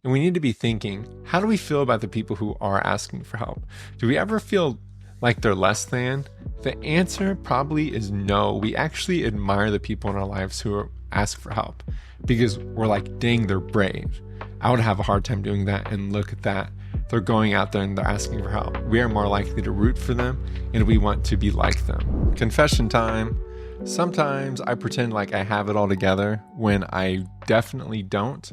And we need to be thinking, how do we feel about the people who are asking for help? Do we ever feel like they're less than? The answer probably is no. We actually admire the people in our lives who ask for help because we're like, dang, they're brave. I would have a hard time doing that. And look at that. They're going out there and they're asking for help. We are more likely to root for them and we want to be like them. Confession time. Sometimes I pretend like I have it all together when I definitely don't,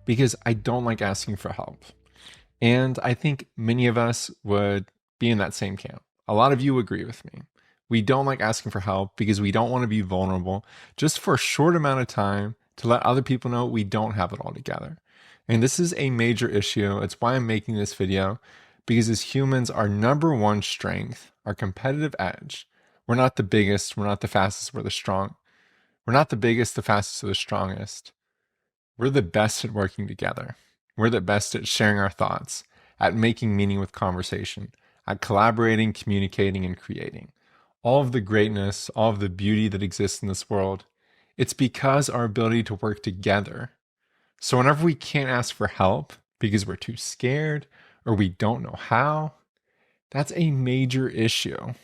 because I don't like asking for help. And I think many of us would be in that same camp. A lot of you agree with me. We don't like asking for help because we don't want to be vulnerable just for a short amount of time to let other people know we don't have it all together. And this is a major issue. It's why I'm making this video, because as humans, our number one strength, our competitive edge, we're not the biggest, we're not the fastest, we're the strong. We're not the biggest, the fastest, or the strongest. We're the best at working together. We're the best at sharing our thoughts, at making meaning with conversation, at collaborating, communicating, and creating. All of the greatness, all of the beauty that exists in this world, it's because our ability to work together. So whenever we can't ask for help because we're too scared or we don't know how, that's a major issue.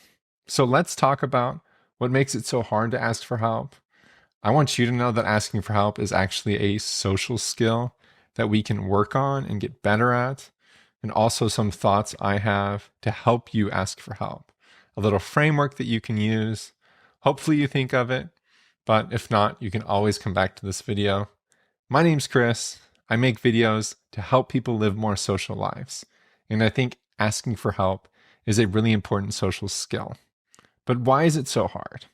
So let's talk about what makes it so hard to ask for help. I want you to know that asking for help is actually a social skill that we can work on and get better at. And also some thoughts I have to help you ask for help. A little framework that you can use. Hopefully you think of it, but if not, you can always come back to this video. My name's Chris. I make videos to help people live more social lives. And I think asking for help is a really important social skill. But why is it so hard?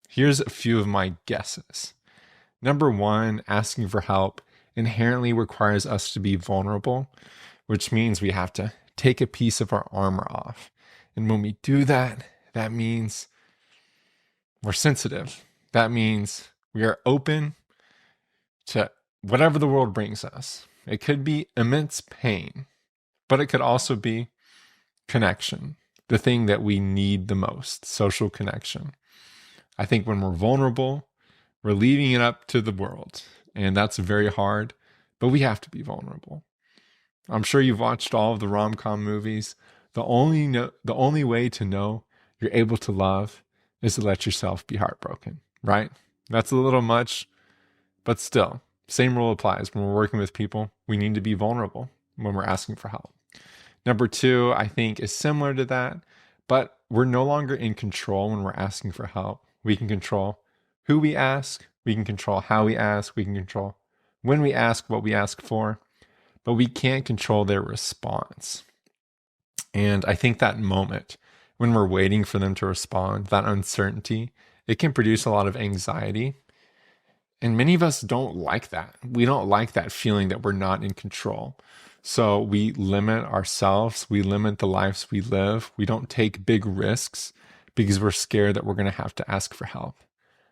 Here's a few of my guesses. Number one, asking for help inherently requires us to be vulnerable, which means we have to take a piece of our armor off. And when we do that, that means we're sensitive. That means we are open to whatever the world brings us. It could be immense pain, but it could also be connection, the thing that we need the most, social connection. I think when we're vulnerable, we're leaving it up to the world, and that's very hard, but we have to be vulnerable. I'm sure you've watched all of the rom-com movies. The only way to know you're able to love is to let yourself be heartbroken, right? That's a little much, but still, same rule applies. When we're working with people, we need to be vulnerable when we're asking for help. Number two, I think, is similar to that, but we're no longer in control when we're asking for help. We can control who we ask, we can control how we ask, we can control when we ask, what we ask for, but we can't control their response. And I think that moment when we're waiting for them to respond, that uncertainty, it can produce a lot of anxiety. And many of us don't like that. We don't like that feeling that we're not in control. So we limit ourselves, we limit the lives we live. We don't take big risks because we're scared that we're going to have to ask for help.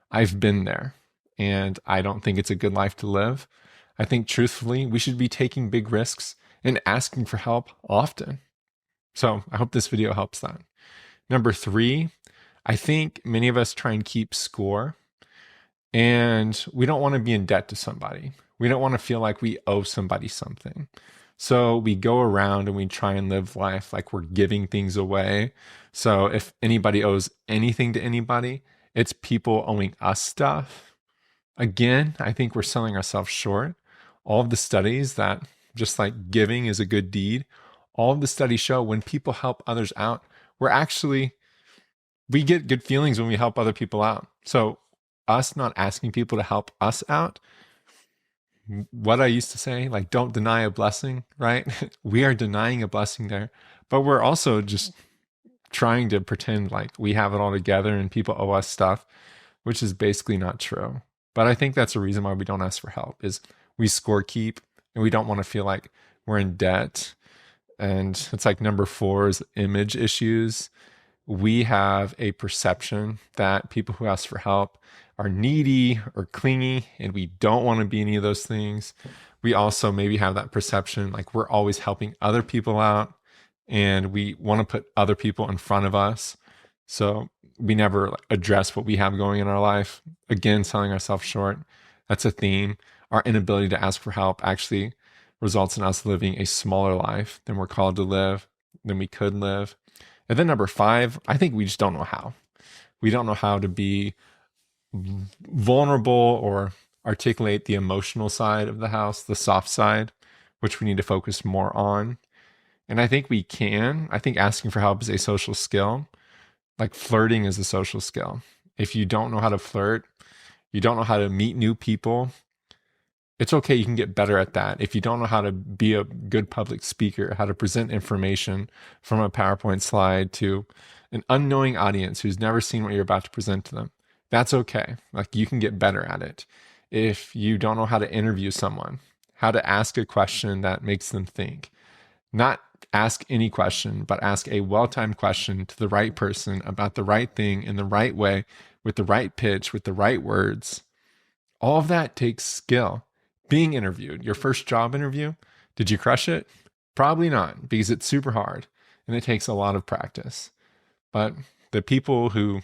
I've been there, and I don't think it's a good life to live. I think truthfully, we should be taking big risks and asking for help often. So I hope this video helps that. Number three, I think many of us try and keep score, and we don't want to be in debt to somebody. We don't want to feel like we owe somebody something. So we go around and we try and live life like we're giving things away. So if anybody owes anything to anybody, it's people owing us stuff. Again, I think we're selling ourselves short. All of the studies that just like giving is a good deed, all of the studies show when people help others out, we get good feelings when we help other people out. So us not asking people to help us out, what I used to say, like, don't deny a blessing, right? We are denying a blessing there, but we're also just trying to pretend like we have it all together and people owe us stuff, which is basically not true. But I think that's a reason why we don't ask for help, is we score keep and we don't want to feel like we're in debt. And it's like number four is image issues. We have a perception that people who ask for help are needy or clingy, and we don't want to be any of those things. We also maybe have that perception like we're always helping other people out, and we want to put other people in front of us. So we never address what we have going in our life. Again, selling ourselves short. That's a theme. Our inability to ask for help actually results in us living a smaller life than we're called to live, than we could live. And then number 5, I think we just don't know how. We don't know how to be vulnerable or articulate the emotional side of the house, the soft side, which we need to focus more on. And I think we can. I think asking for help is a social skill. Like flirting is a social skill. If you don't know how to flirt, you don't know how to meet new people, it's okay. You can get better at that. If you don't know how to be a good public speaker, how to present information from a PowerPoint slide to an unknowing audience who's never seen what you're about to present to them, that's okay. Like you can get better at it. If you don't know how to interview someone, how to ask a question that makes them think, not ask any question, but ask a well-timed question to the right person about the right thing in the right way, with the right pitch, with the right words. All of that takes skill. Being interviewed, your first job interview, did you crush it? Probably not, because it's super hard and it takes a lot of practice. But the people who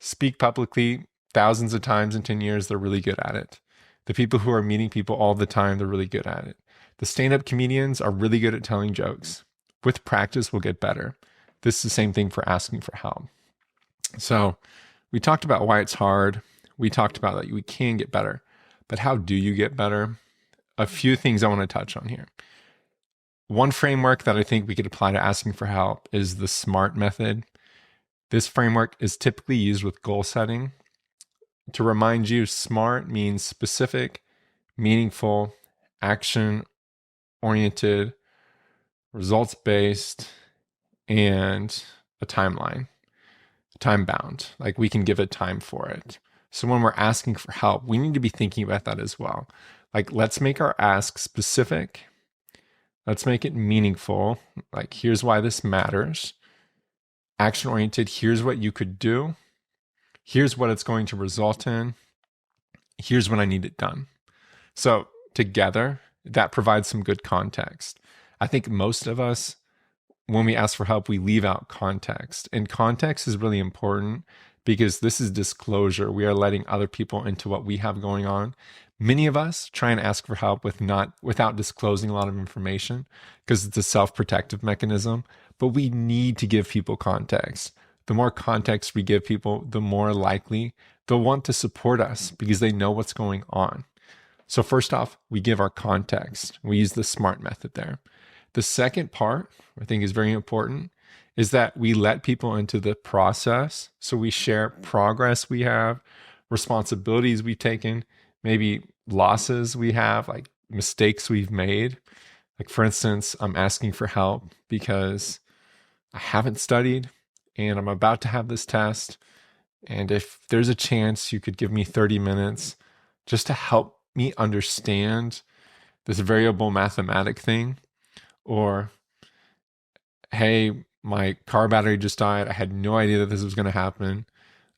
speak publicly thousands of times in 10 years, they're really good at it. The people who are meeting people all the time, they're really good at it. The stand-up comedians are really good at telling jokes. With practice, we'll get better. This is the same thing for asking for help. So we talked about why it's hard. We talked about that we can get better. But how do you get better? A few things I want to touch on here. One framework that I think we could apply to asking for help is the SMART method. This framework is typically used with goal setting. To remind you, SMART means specific, meaningful, action-oriented, results-based, and a timeline, time-bound. Like we can give a time for it. So when we're asking for help, we need to be thinking about that as well. Like, let's make our ask specific. Let's make it meaningful. Like, here's why this matters. Action-oriented, here's what you could do. Here's what it's going to result in. Here's when I need it done. So together, that provides some good context. I think most of us, when we ask for help, we leave out context. And context is really important because this is disclosure. We are letting other people into what we have going on. Many of us try and ask for help without disclosing a lot of information because it's a self-protective mechanism, but we need to give people context. The more context we give people, the more likely they'll want to support us because they know what's going on. So first off, we give our context. We use the SMART method there. The second part, I think is very important, is that we let people into the process. So we share progress we have, responsibilities we've taken, maybe losses we have, like mistakes we've made. Like for instance, I'm asking for help because I haven't studied and I'm about to have this test. And if there's a chance you could give me 30 minutes just to help me understand this variable mathematic thing, or, hey, my car battery just died. I had no idea that this was going to happen.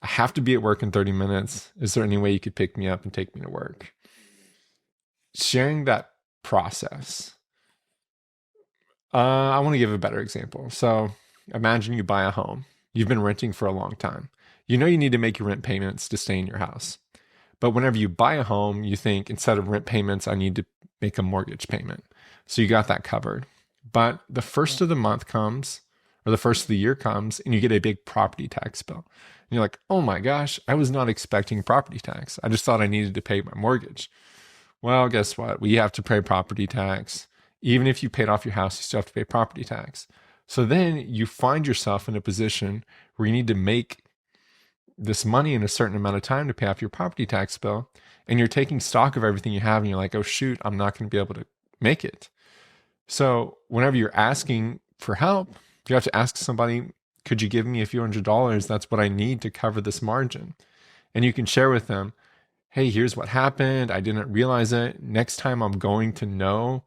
I have to be at work in 30 minutes. Is there any way you could pick me up and take me to work? Sharing that process. I want to give a better example. So imagine you buy a home. You've been renting for a long time. You know you need to make your rent payments to stay in your house. But whenever you buy a home, you think instead of rent payments, I need to make a mortgage payment. So you got that covered. But the first of the month comes, or the first of the year comes, and you get a big property tax bill. And you're like, oh my gosh, I was not expecting property tax. I just thought I needed to pay my mortgage. Well, guess what? We have to pay property tax. Even if you paid off your house, you still have to pay property tax. So then you find yourself in a position where you need to make this money in a certain amount of time to pay off your property tax bill. And you're taking stock of everything you have and you're like, oh shoot, I'm not going to be able to make it. So whenever you're asking for help, you have to ask somebody, could you give me a few $100s? That's what I need to cover this margin. And you can share with them, hey, here's what happened. I didn't realize it. Next time I'm going to know.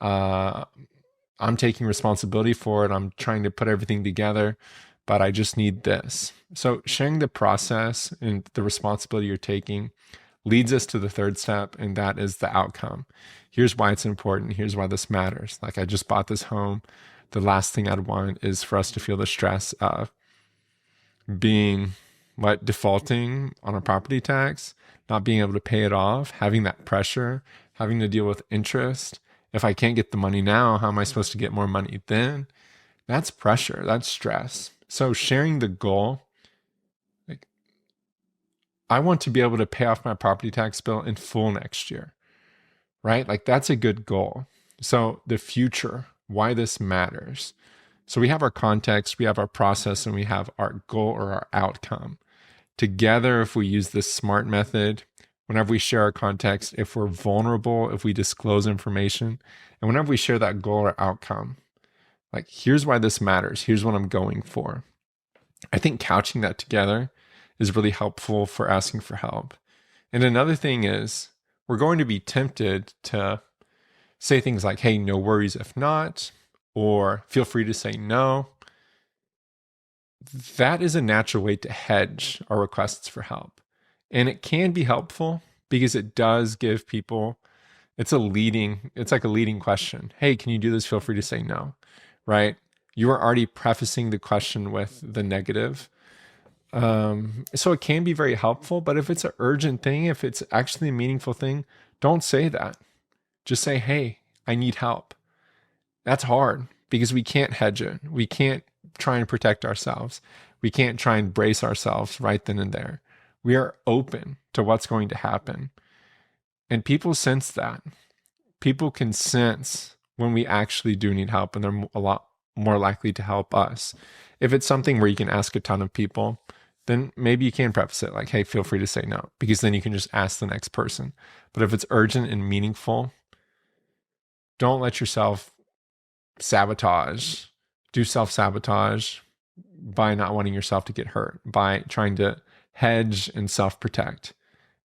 I'm taking responsibility for it. I'm trying to put everything together, but I just need this. So sharing the process and the responsibility you're taking leads us to the third step, and that is the outcome. Here's why it's important. Here's why this matters. Like, I just bought this home. The last thing I'd want is for us to feel the stress of defaulting on a property tax, not being able to pay it off, having that pressure, having to deal with interest. If I can't get the money now, how am I supposed to get more money then? That's pressure, that's stress. So sharing the goal, like, I want to be able to pay off my property tax bill in full next year, right? Like, that's a good goal. So the future, why this matters. So we have our context, we have our process, and we have our goal or our outcome. Together, if we use this SMART method, whenever we share our context, if we're vulnerable, if we disclose information, and whenever we share that goal or outcome, like, here's why this matters, here's what I'm going for. I think couching that together is really helpful for asking for help. And another thing is, we're going to be tempted to say things like, hey, no worries if not, or feel free to say no. That is a natural way to hedge our requests for help. And it can be helpful because it does give people, it's like a leading question. Hey, can you do this? Feel free to say no, right? You are already prefacing the question with the negative. So it can be very helpful, but if it's an urgent thing, if it's actually a meaningful thing, don't say that. Just say, hey, I need help. That's hard because we can't hedge it. We can't try and protect ourselves. We can't try and brace ourselves right then and there. We are open to what's going to happen. And people sense that. People can sense when we actually do need help, and they're a lot more likely to help us. If it's something where you can ask a ton of people, then maybe you can preface it like, hey, feel free to say no, because then you can just ask the next person. But if it's urgent and meaningful, don't let yourself do self-sabotage by not wanting yourself to get hurt, by trying to hedge and self-protect.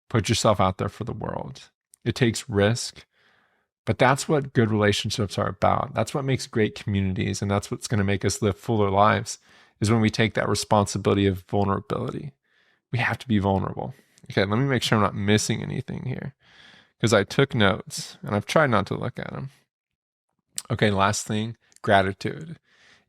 Put yourself out there for the world. It takes risk, but that's what good relationships are about. That's what makes great communities, and that's what's going to make us live fuller lives, is when we take that responsibility of vulnerability. We have to be vulnerable. Okay, let me make sure I'm not missing anything here, because I took notes, and I've tried not to look at them. Okay, last thing, gratitude.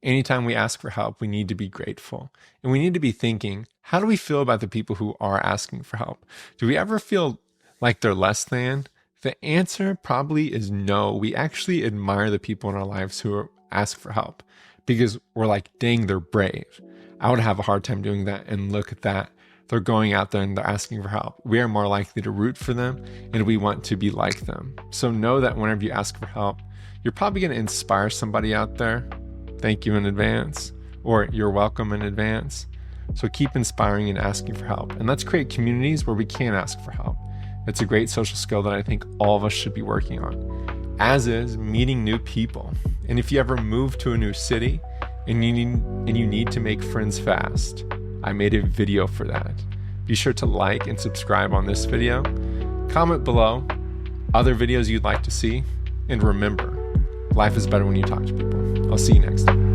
Anytime we ask for help, we need to be grateful. And we need to be thinking, how do we feel about the people who are asking for help? Do we ever feel like they're less than? The answer probably is no. We actually admire the people in our lives who ask for help because we're like, dang, they're brave. I would have a hard time doing that. And look at that. They're going out there and they're asking for help. We are more likely to root for them, and we want to be like them. So know that whenever you ask for help, you're probably going to inspire somebody out there. Thank you in advance, or you're welcome in advance. So keep inspiring and asking for help. And let's create communities where we can ask for help. It's a great social skill that I think all of us should be working on, as is meeting new people. And if you ever move to a new city and you need to make friends fast, I made a video for that. Be sure to like and subscribe on this video. Comment below other videos you'd like to see. And remember, life is better when you talk to people. I'll see you next time.